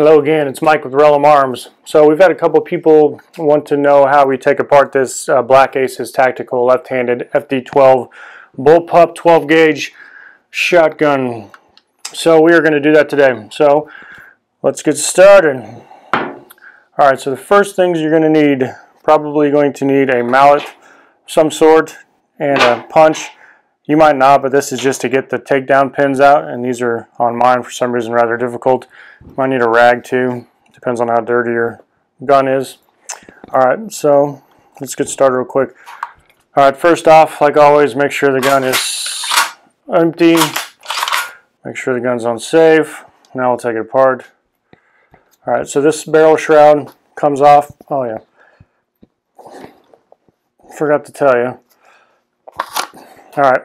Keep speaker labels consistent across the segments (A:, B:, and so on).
A: Hello again, it's Mike with Rellim Arms. So we've had a couple people want to know how we take apart this Black Aces Tactical left-handed FD12 Bullpup 12 gauge shotgun. So we are going to do that today. So let's get started. Alright, so the first things you're going to need, probably going to need a mallet of some sort and a punch. You might not, but this is just to get the takedown pins out, and these are on mine for some reason rather difficult. You might need a rag too, depends on how dirty your gun is. Alright, so let's get started real quick. Alright, first off, like always, make sure the gun is empty. Make sure the gun's on safe. Now we'll take it apart. Alright, so this barrel shroud comes off. Oh yeah, forgot to tell you. Alright,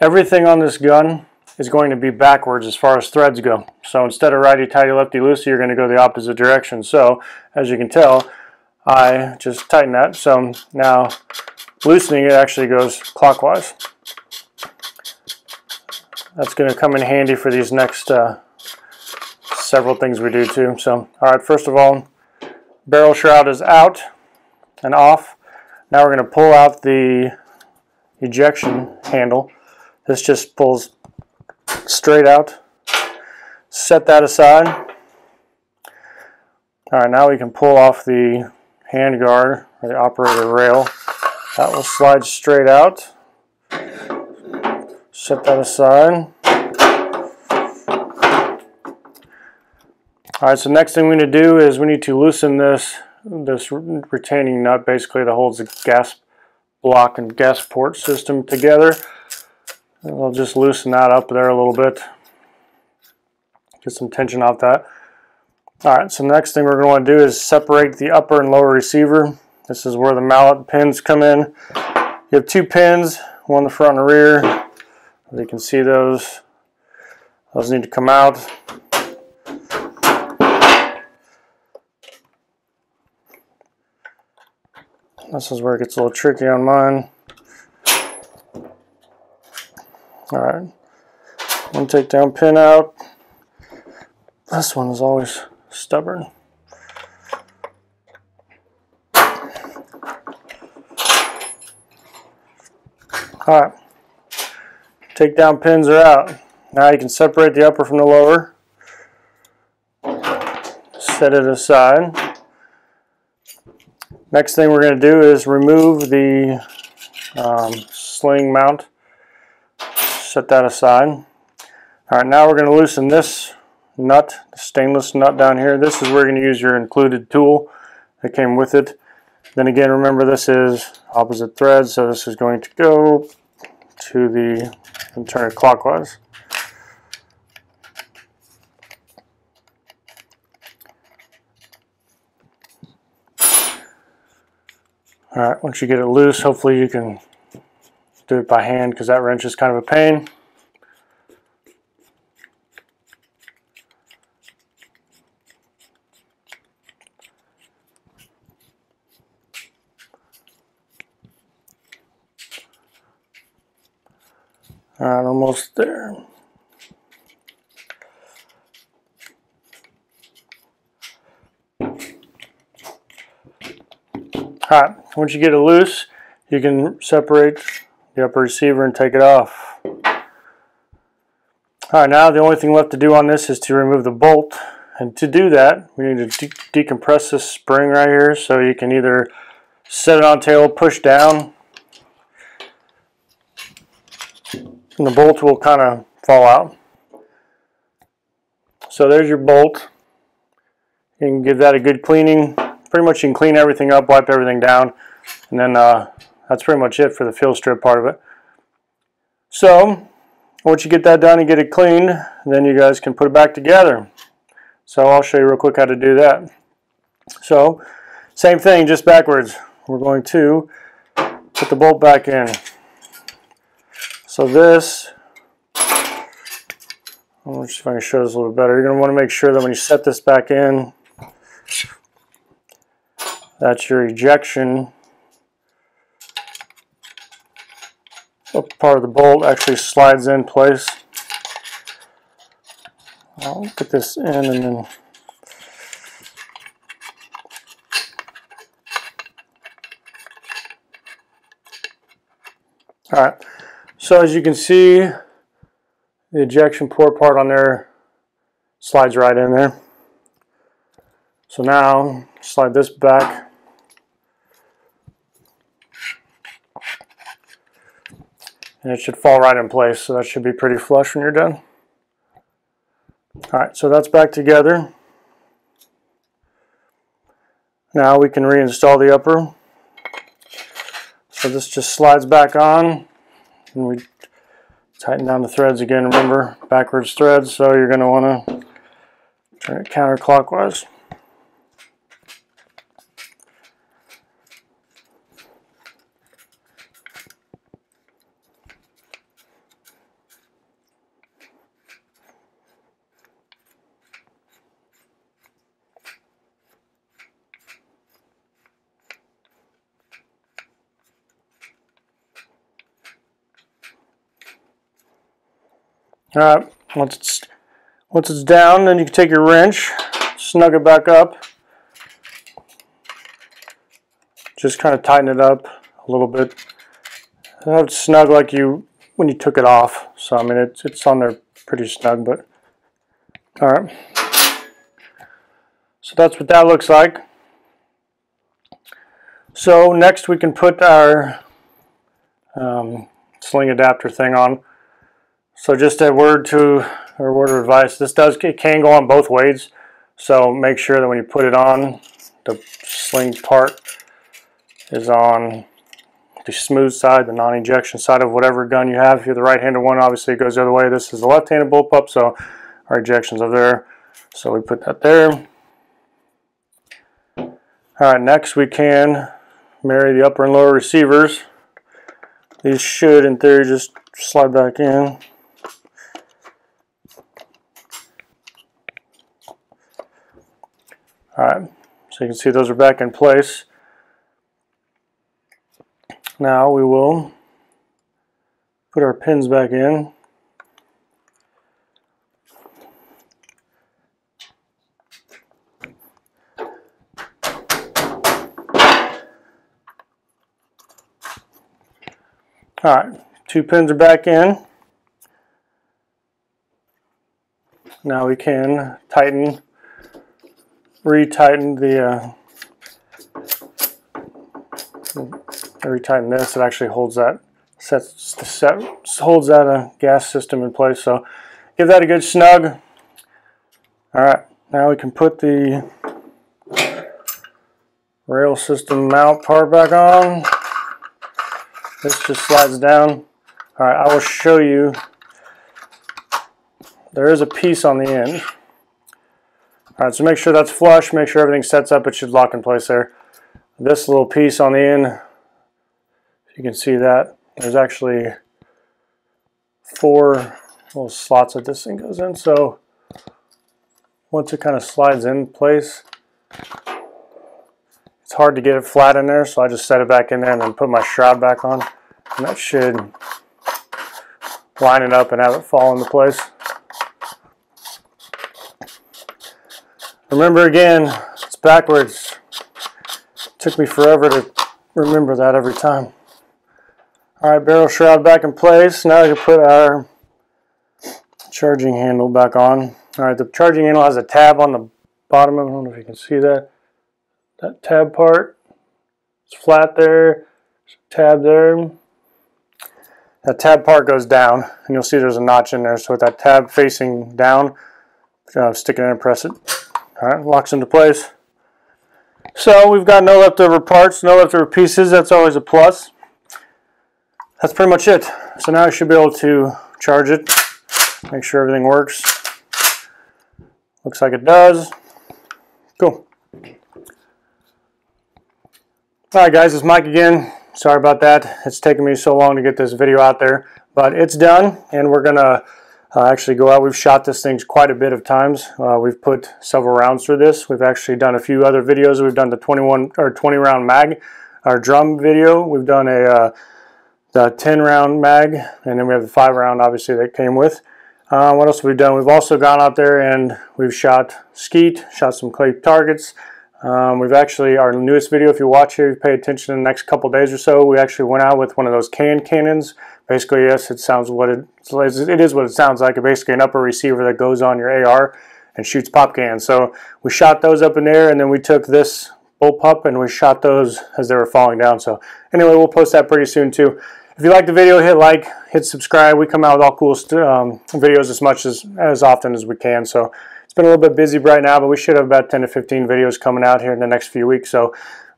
A: everything on this gun is going to be backwards as far as threads go. So instead of righty tighty lefty loosey, you're going to go the opposite direction. So as you can tell, I just tightened that. So now loosening it actually goes clockwise. That's going to come in handy for these next several things we do too. So alright, first of all, barrel shroud is out and off. Now we're going to pull out the ejection handle. This just pulls straight out. Set that aside. Alright, now we can pull off the hand guard or the operator rail. That will slide straight out. Set that aside. Alright, so next thing we need to do is we need to loosen this retaining nut basically that holds the gas block and gas port system together. And we'll just loosen that up there a little bit. Get some tension off that. Alright, so next thing we're going to want to do is separate the upper and lower receiver. This is where the mallet pins come in. You have two pins, one in the front and the rear. As you can see, those need to come out. This is where it gets a little tricky on mine. Alright, one takedown pin out. This one is always stubborn. Alright, takedown pins are out. Now you can separate the upper from the lower. Set it aside. Next thing we're going to do is remove the sling mount. Set that aside. Alright, now we're going to loosen this nut, the stainless nut down here. This is where you're going to use your included tool that came with it. Then again, remember this is opposite threads, so this is going to go to the and turn it clockwise. Alright, once you get it loose, hopefully you can do it by hand because that wrench is kind of a pain. Alright, almost there. Alright, once you get it loose, you can separate the upper receiver and take it off. Alright, now the only thing left to do on this is to remove the bolt. And to do that, we need to decompress this spring right here, so you can either set it on tail, push down, and the bolt will kind of fall out. So there's your bolt. You can give that a good cleaning. Pretty much you can clean everything up, wipe everything down, and then that's pretty much it for the field strip part of it. So once you get that done and get it cleaned, then you guys can put it back together. So I'll show you real quick how to do that. So same thing, just backwards. We're going to put the bolt back in. So this, let's see if I can show this a little bit better. You're going to want to make sure that when you set this back in, that's your ejection. Up part of the bolt actually slides in place. I'll put this in and then Alright, so as you can see, the ejection port part on there slides right in there. So now, slide this back. And it should fall right in place, so that should be pretty flush when you're done. Alright, so that's back together. Now we can reinstall the upper. So this just slides back on, and we tighten down the threads again. Remember, backwards threads, so you're going to want to turn it counterclockwise. Alright, once it's down, then you can take your wrench, snug it back up. Just kind of tighten it up a little bit. Have it snug like when you took it off. So I mean it's on there pretty snug, but alright. So that's what that looks like. So next we can put our sling adapter thing on. So just a word of advice, it can go on both ways, so make sure that when you put it on, the sling part is on the smooth side, the non-ejection side of whatever gun you have. If you're the right-handed one, obviously it goes the other way. This is the left-handed bullpup, so our ejection's over there. So we put that there. Alright, next we can marry the upper and lower receivers. These should, in theory, just slide back in. Alright, so you can see those are back in place. Now we will put our pins back in. Alright, 2 pins are back in. Now we can retighten this. It actually holds that holds that gas system in place. So give that a good snug. All right, now we can put the rail system mount part back on. This just slides down. All right, I will show you. There is a piece on the end. Alright, so make sure that's flush, make sure everything sets up, it should lock in place there. This little piece on the end, if you can see that, there's actually 4 little slots that this thing goes in, so once it kind of slides in place, it's hard to get it flat in there, so I just set it back in there and then put my shroud back on, and that should line it up and have it fall into place. Remember again, it's backwards. It took me forever to remember that every time. Alright, barrel shroud back in place. Now we can put our charging handle back on. Alright, the charging handle has a tab on the bottom of it. I don't know if you can see that. That tab part. It's flat there. There's a tab there. That tab part goes down, and you'll see there's a notch in there. So with that tab facing down, stick it in and press it. Alright, locks into place. So we've got no leftover parts, no leftover pieces. That's always a plus. That's pretty much it. So now I should be able to charge it, make sure everything works. Looks like it does. Cool. Alright guys, it's Mike again. Sorry about that. It's taken me so long to get this video out there, but it's done, and we're going to actually go out. We've shot this thing quite a bit of times. We've put several rounds through this. We've actually done a few other videos. We've done the 20 round mag, our drum video. We've done the 10 round mag, and then we have the 5 round obviously that came with. What else have we done? We've also gone out there and we've shot skeet, shot some clay targets, We've actually, our newest video, if you watch it, pay attention in the next couple days or so, we actually went out with one of those cannons. Basically, yes, it sounds what it is what it sounds like. Basically an upper receiver that goes on your AR and shoots pop cans. So we shot those up in there, and then we took this Bullpup and we shot those as they were falling down. So anyway, we'll post that pretty soon too. If you like the video, hit like, hit subscribe. We come out with all cool videos as often as we can. So it's been a little bit busy right now, but we should have about 10 to 15 videos coming out here in the next few weeks. So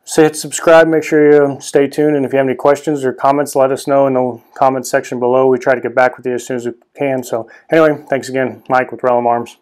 A: hit subscribe, make sure you stay tuned, and if you have any questions or comments, let us know in the comments section below. We try to get back with you as soon as we can. So anyway, thanks again. Mike with Rellim Arms.